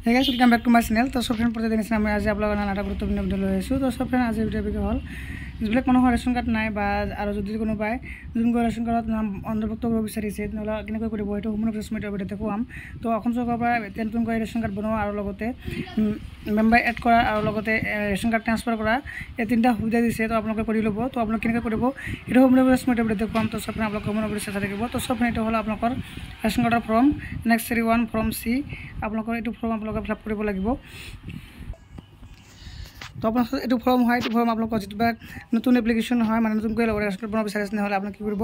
Hey guys, welcome back to my channel. तो सब friend प्रतिदिन से मैं आज आप लोगों ने नाटक गुरुत्वपूर्ण वीडियो লৈ আছো। তো सब फ्रेंड आज ভিডিও বিকে হল যিবিলাক মানুহৰ ৰেচন কাৰ্ড নাই বা আৰু যদি কোনো পায় যোনবোৰ ৰেচন কাৰ্ডত নাম অন্তৰ্ভুক্ত কৰিব বিচাৰিছে নহলে কেনেকৈ কৰিব এইটো সম্পূৰ্ণ প্ৰশ্নটো ভিডিঅ'তে দেখুৱাম। তো অসম চৰকাৰৰ পৰা নতুনকৈ ৰেচন কাৰ্ড বনোৱা আৰু লগতে মেম্বাৰ এড কৰা আৰু লগতে ৰেচন কাৰ্ড ট্ৰান্সফাৰ কৰা এই তিনিটা সুবিধা দিছে। তো আপোনালোকে কৰি ল'ব। তো আপোনালোকে কেনেকৈ কৰিব এইটো সম্পূৰ্ণ প্ৰশ্নটো ভিডিঅ'তে দেখুৱাম। তো सब আপোনালোকে সম্পূৰ্ণ কৰি চাই থাকিব। তো सब এইটো হ'ল আপোনালোকৰ ৰেচন কাৰ্ডৰ ফৰ্ম নেক্সট 1 ফৰ্ম সি আপোনালোকৰ এইটো ফৰ্ম আপোনালোকে ফিল আপ কৰিব লাগিব। তো আপোনাৰ এইটো ফৰ্ম হয় এইটো ফৰ্ম আপোনালোকৰ যেটা নতুন এপ্লিকেশন হয় মানে নতুনকৈ ৰেচন কাৰ্ড বনাব বিচাৰিছে নহলে আপোনাক কি কৰিব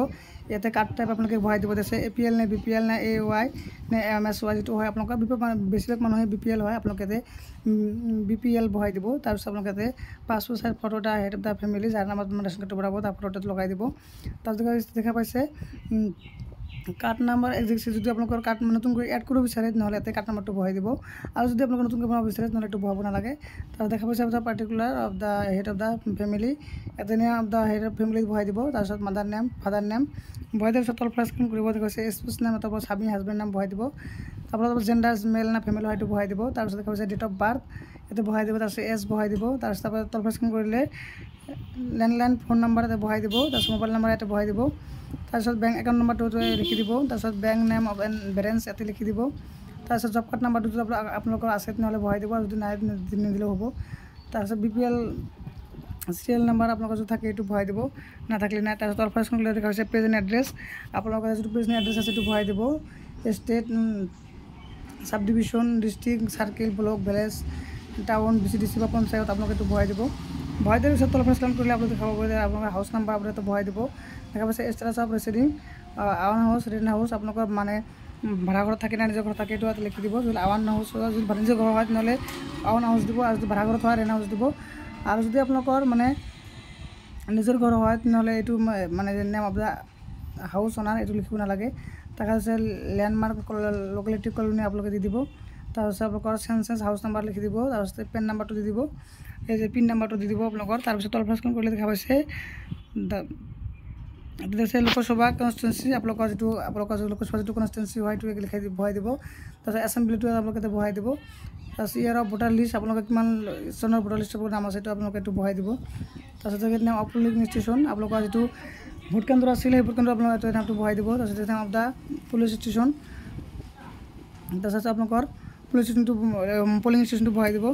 ইয়াতে কাৰ্ড টাইপ আপোনালোকে ভৰাই দিব দিছে এপিএল নে বিপিএল নে এৱাই নে এমএসৱাই যেটো হয় আপোনালোকৰ বেছিভাগ মানুহে বিপিএল হয় আপোনালোকে বিপিএল ভৰাই দিব। তাৰপিছত আপোনালোকে পাছপোৰ্ট সাইজ ফটো এটা হেড অফ দা ফ্যামিলি যাৰ নামত ৰেচন কাৰ্ড বনাব তাৰ ফটোটো লগাই দিব। তাৰপিছত দেখা পাইছে কাৰ্ড নাম্বাৰ এক্সিষ্ট যদি আপোনালোকৰ কাৰ্ড নতুনকৈ এড কৰিব বিচাৰে নহলে এতে কাৰ্ড নাম্বাৰটো বহাই দিব আৰু যদি আপোনালোকে নতুনকৈ বনাব বিচাৰে নহলে এটো বহাব নালাগে। তাৰ দেখা পাইছে আপোনাৰ particular of the head of the family এতে name of the head of family বহাই দিব। তাৰপিছত মাদাৰ নেম ফাদাৰ নেম বহাই দিয়াৰ পিছত তল ফ্লাশ স্ক্ৰীন কৰিব কৈছে স্পেচ নেম অথবা স্বামী হাজবেণ্ড নাম বহাই দিব। তাৰপিছত জেন্ডাৰ মেল না ফিমেল হয়টো বহাই দিব। তাৰপিছত দেখা পাইছে ডেট অফ বাৰ্থ এতে বহাই দিব। তাৰপিছত এজ বহাই দিব। তাৰপিছত তল ফ্লাশ স্ক্ৰীন কৰিলে ল্যান্ডলাইন ফোন নাম্বাৰ এতে বহাই দিব। তাৰপিছত মোবাইল নাম্বাৰ এতে বহাই দিব। তাৰপিছত বেংক একাউণ্ট নাম্বাৰটো লিখি দিব। তাৰপিছত বেংক নেম অফ বেলেন্স এতে লিখি দিব। তাৰপিছত জব কাৰ্ড নাম্বাৰটো যদি আপোনালোকৰ আছে নহলে বহাই দিব আৰু যদি নাই নিদিলেও হ'ব। তাৰপিছত বিপিএল সিৰিয়াল নাম্বাৰ আপোনালোকৰ যদি থাকে এইটো বহাই দিব নাথাকিলে নাই। তাৰপিছত তল ফ্লাশ স্ক্ৰীন দেখা হৈছে প্ৰেজেন্ট এড্ৰেছ আপোনালোকৰ যিটো প্ৰেজেন্ট এড্ৰেছ আছে এইটো বহাই দিব। State subdivision district circle block village town BCDC বা পঞ্চায়ত আপোনালোকে এইটো বহাই দিব। বহাই দিয়াৰ পিছত তল ফ্লাশ স্ক্ৰীন কৰিলে আপোনালোকে দেখাব পাৰে আপোনালোকৰ হাউচ নাম্বাৰ আপোনালোকে বহাই দিব। দেখা পাইছে status of residing own house rent house আপোনালোকৰ মানে ভাড়া ঘৰত থাকে না নিজৰ ঘৰত থাকে এইটো লিখি দিব। যদি আৱান হাউচ যদি নিজৰ ঘৰ হয় নহলে আৱান হাউচ দিব আৰু যদি ভাড়া ঘৰত হয় ৰেন্ট হাউচ দিব। আৰু যদি আপোনালোকৰ মানে নিজৰ ঘৰ হয় নহলে এইটো মানে নেম অফ দা হাউচ অনাৰ এইটো লিখিব নালাগে। তাৰপিছত ল্যান্ডমাৰ্ক লোকেলিটি কলোনি আপোনালোকে দি দিব। তাৰপিছত আপোনালোকৰ সেন্সাস হাউচ নাম্বাৰ লিখি দিব। তাৰপিছত পেন নাম্বাৰটো দি দিব এই যে পিন নাম্বাৰটো দি দিব আপোনালোকৰ। তাৰপিছত তল ফ্লাশ স্ক্ৰীন কৰিলে দেখা পাইছে जैसे लोकसभा कन्स्टिट्यूएंसी আপোনালোকৰ যেটো লোকসভা যেটো কনস্টিটুৱেন্সি হয় এইটো লিখাই বহাই দিব। তাৰপিছত এছেম্বলিটো আপোনালোকে বহাই দিব। তাৰপিছত ইয়াৰ ভোটাৰ লিষ্ট আপোনালোকে কিমান চনৰ ভোটাৰ লিষ্টৰ নাম আছে এইটো আপোনালোকে এইটো বহাই দিব। তাৰপিছত নেম অফ পুলিং ষ্টেচন আপোনালোকৰ যেটো ভোট কেন্দ্ৰ আছিল সেই ভোট কেন্দ্ৰ আপোনালোকে নামটো বহাই দিব। তাৰপিছত name of the polling station তাৰপিছত আপোনালোকৰ পুলিং ষ্টেচনটো বহাই দিব।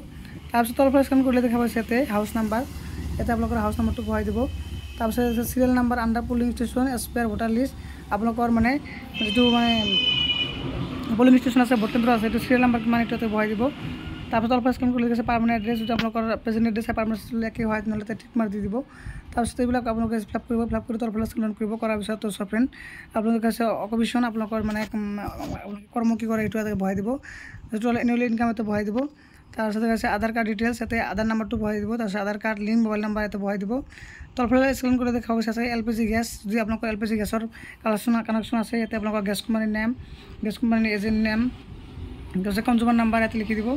তাৰপিছত তল ফ্লাশ স্ক্ৰীন কৰিলে দেখা পাইছে ইয়াতে হাউচ নাম্বাৰ ইয়াতে আপোনালোকৰ হাউচ নাম্বাৰটো বহাই দিব। তাৰপিছত serial number under polling station SPR voter list আপোনালোকৰ মানে যেটো মানে পুলিং ষ্টেচন আছে ভোট কেন্দ্ৰ আছে এইটো সিৰিয়াল নাম্বাৰ কিমান এইটো বহাই দিব। তাৰপিছত তল ফ্লাশ স্ক্ৰীন কৰিলে কৈছে পাৰ্মানেণ্ট এড্ৰেছ যদি আপোনালোকৰ প্ৰেজেন্ট এড্ৰেছ আছে পাৰ্মানেণ্ট একে হয় নহলে টিক মাৰ্ক দি দিব। তাৰপিছত এইবিলাক আপোনালোকে ফিল আপ কৰি তল ফ্লাশ স্ক্ৰীন কৰিব কৰাৰ পিছত তো সব ফ্ৰেণ্ড আপোনালোকে আছে অকুপেশ্যন আপোনালোকৰ মানে কৰ্ম কি কৰে এইটো বহাই দিব। যেটো এনুৱেল ইনকাম এতে বহাই দিব। তাৰপিছত আছে আধাৰ কাৰ্ড ডিটেইলছ এতে আধাৰ নাম্বাৰটো বহাই দিব। তাৰপিছত আধাৰ কাৰ্ড লিংক মোবাইল নাম্বাৰ এতে বহাই দিব। তল ফ্লাশ স্ক্ৰীন কৰি দেখা পাইছে আছে এলপিজি গ্যাস যদি আপোনালোকৰ এলপিজি গ্যাসৰ কানেকশ্যন আছে ইয়াতে আপোনালোকৰ গ্যাস কোম্পানীৰ নেম গ্যাস কোম্পানীৰ এজেন্ট নেম তাৰপিছত কনজিউমাৰ নাম্বাৰ ইয়াতে লিখি দিব।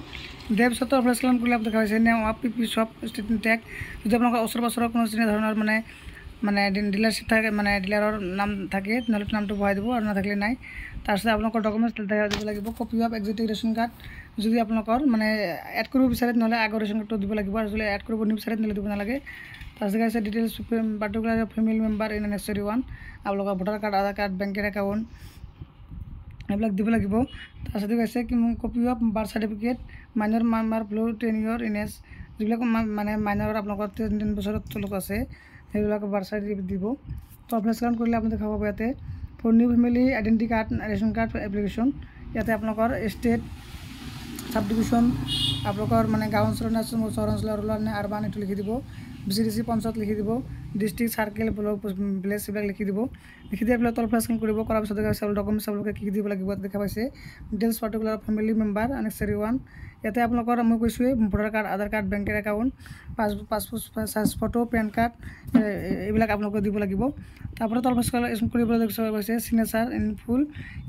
দেৰ পিছত তল ফ্লাশ স্ক্ৰীন কৰিলে দেখা পাইছে name of PP shop statement tag যদি আপোনালোকৰ ওচৰ পাছৰৰ কোনো ধৰণৰ মানে ডিলাৰশ্বিপ থাকে মানে ডিলাৰৰ নাম থাকে নহলে নামটো বহাই দিব আৰু নাথাকিলে নাই। তাৰপিছত আপোনালোকৰ ডকুমেণ্টছ দিব লাগিব copy of existing ration card যদি আপোনালোকৰ মানে এড কৰিব বিচাৰে নহলে আগৰ ৰেচন কাৰ্ডটো দিব লাগিব আৰু যদি এড কৰিব নিবিচাৰে নহলে দিব নালাগে। তাৰপিছত আছে details particular family member in next 1 আপোনালোকৰ ভোটাৰ কাৰ্ড আধাৰ কাৰ্ড বেংকৰ একাউণ্ট এইবিলাক দিব লাগিব। তাৰপিছত আছে copy of birth certificate minor member below 10 year in age যিবিলাক মানে মাইনৰ আপোনালোকৰ 3 বছৰত তলত আছে সেইবিলাক বাৰ্থ চাৰ্টিফিকেট দিব। তো ফ্লাশ স্ক্ৰীন কৰিলে আপুনি দেখা পাব ইয়াতে for new family identity card ration card application ইয়াতে আপোনালোকৰ ষ্টেট সাব ডিভিশন আপোনালোকৰ মানে গাঁও অঞ্চলৰ নে চহৰ অঞ্চলৰ ৰুৰাল নে আৰবান এইটো লিখি দিব। বিসিডিসি পঞ্চায়ত লিখি দিব। ডিস্ট্ৰিক্ট সাৰ্কেল ব্লক ভিলেজ এইবিলাক লিখি দিব। লিখি দিয়াৰ পিছত তল ফ্লাশ স্ক্ৰীন কৰিব কৰাৰ পিছত ডকুমেণ্টছ আপোনালোকে কি দিব লাগিব দেখা পাইছে details particular family member next 1 ইয়াতে আপোনালোকৰ মই কৈছোৱে ভোটাৰ কাৰ্ড আধাৰ কাৰ্ড বেংকৰ account passport size photo PAN card এইবিলাক আপোনালোকে দিব লাগিব। তাৰপৰা তল ফ্লাশ স্ক্ৰীন কৰিবলৈ কৈছে signature in full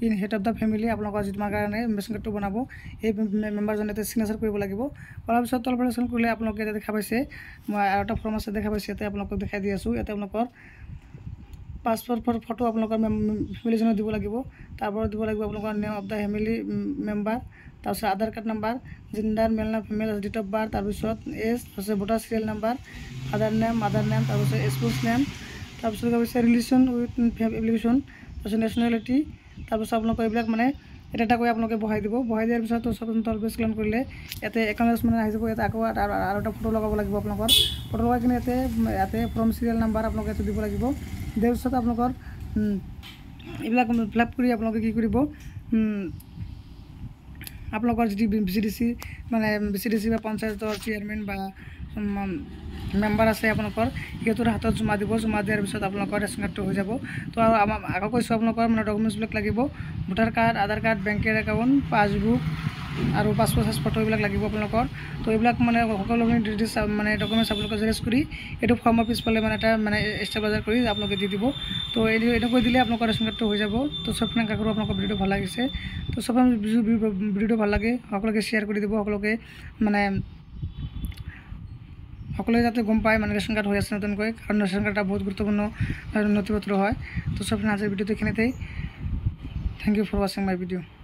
in head of da family আপোনালোকৰ যিটো কাৰণে ৰেচন কাৰ্ডটো বনাব এই মেম্বাৰজনে ইয়াতে সিগনেচাৰ কৰিব লাগিব। কৰাৰ পিছত তল ফ্লাশ স্ক্ৰীন কৰিলে আপোনালোকে ইয়াতে দেখা পাইছে মই আৰু এটা ফৰ্ম আছে দেখা পাইছে ইয়াতে আপোনালোকক দেখাই দি আছো। ইয়াতে আপোনালোকৰ পাছপোৰ্ট ফটো আপনাৰ ফ্যামিলিজনে দিব লাগিব। তাৰপৰ দিব লাগিব আপনাৰ name of the family member তাৰপিছত আধাৰ কাৰ্ড নাম্বাৰ, জেণ্ডাৰ মেল না ফিমেল, ডেট অফ বাৰ্থ, তাৰপিছত এজ, তাৰপিছত voter serial number, mother name, তাৰপিছত স্পৌজ নেম, তাৰপিছত কৈছে ৰিলেশ্যন উইথ এপ্লিকেশ্যন, তাৰপিছত নেশ্যনেলিটি, তাৰপিছত আপোনালোকৰ এইবিলাক মানে এটা কৰি আপোনালোকে বহাই দিব। বহাই দিয়াৰ পিছত তলপে স্ক্ৰল কৰিলে ইয়াতে একনলেজমেণ্ট আহি যাব। ইয়াতে আকৌ আৰু এটা ফটো লগাব লাগিব আপোনালোকৰ। ফটো লগাই কিনে ইয়াতে ফ্ৰম চিৰিয়েল নাম্বাৰ আপোনালোকে ইয়াতে দিব লাগিব। দিয়াৰ পিছত আপোনালোকৰ এইবিলাক ফিল আপ কৰি আপোনালোকে কি কৰিব, আপোনালোকৰ যদি VCDC মানে VCDC বা পঞ্চায়তৰ চেয়াৰমেন বা মেম্বাৰ আছে আপোনালোকৰ, সিহঁতৰ হাতত জমা দিব। জমা দিয়াৰ পিছত আপোনালোকৰ ৰেচন কাৰ্ডটো হৈ যাব। তো আৰু আকৌ কৈছোঁ আপোনালোকৰ মানে ডকুমেণ্টছবিলাক লাগিব, ভোটাৰ কাৰ্ড, আধাৰ কাৰ্ড, বেংকৰ একাউণ্ট, পাছবুক আৰু পাছপোৰ্ট চাইজ ফটো এইবিলাক লাগিব আপোনালোকৰ। তো এইবিলাক মানে সকলোখিনি ডিটেইলছ মানে ডকুমেণ্টছ আপোনালোকে জেৰেক্স কৰি এইটো ফৰ্মৰ পিছফালে মানে এটা মানে ষ্টেবিলাইজাৰ কৰি আপোনালোকে দি দিব। তো এনেকৈ দিলে আপোনালোকৰ ৰেচন কাৰ্ডটো হৈ যাব। তো চবখিনি আশা কৰোঁ আপোনালোকৰ ভিডিঅ'টো ভাল লাগিছে। তো চবে ভিডিঅ'টো ভাল লাগে সকলোকে শ্বেয়াৰ কৰি দিব, সকলোকে মানে সকলোৱে যাতে গম পায় মানে ৰেচন কাৰ্ড হৈ আছে নতুনকৈ, কাৰণ ৰেচন কাৰ্ড এটা বহুত গুৰুত্বপূৰ্ণ নথি পত্ৰ হয়। তো চবখিনি আজিৰ ভিডিঅ'টো এইখিনিতেই। থ্যাংক ইউ ফৰ ৱাচিং মাই ভিডিঅ'।